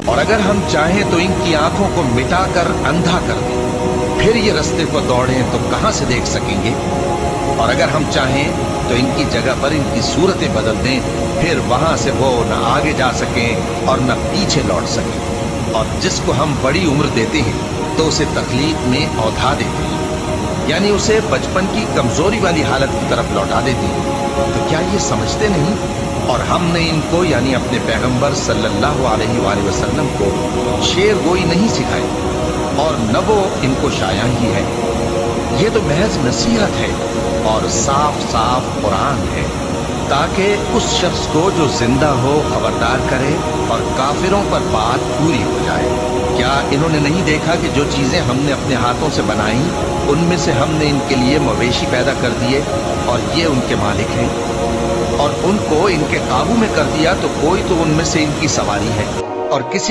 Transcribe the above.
اور اگر ہم چاہیں تو ان کی آنکھوں کو مٹا کر اندھا کر دیں، پھر یہ رستے کو دوڑیں تو کہاں سے دیکھ سکیں گے؟ اور اگر ہم چاہیں تو ان کی جگہ پر ان کی صورتیں بدل دیں، پھر وہاں سے وہ نہ آگے جا سکیں اور نہ پیچھے لوٹ سکیں۔ اور جس کو ہم بڑی عمر دیتے ہیں تو اسے تخلیق میں اوندھا دیتے ہیں، یعنی اسے بچپن کی کمزوری والی حالت کی طرف لوٹا دیتے ہیں۔ تو کیا یہ سمجھتے نہیں؟ اور ہم نے ان کو یعنی اپنے پیغمبر صلی اللہ علیہ وآلہ وسلم کو شعر گوئی نہیں سکھائی، اور نہ وہ ان کو شایع ہی ہے۔ یہ تو محض نصیحت ہے اور صاف صاف قرآن ہے، تاکہ اس شخص کو جو زندہ ہو خبردار کرے اور کافروں پر بات پوری ہو جائے۔ کیا انہوں نے نہیں دیکھا کہ جو چیزیں ہم نے اپنے ہاتھوں سے بنائیں ان میں سے ہم نے ان کے لیے مویشی پیدا کر دیے اور یہ ان کے مالک ہیں، اور ان کو ان کے قابو میں کر دیا تو کوئی تو ان میں سے ان کی سواری ہے اور کسی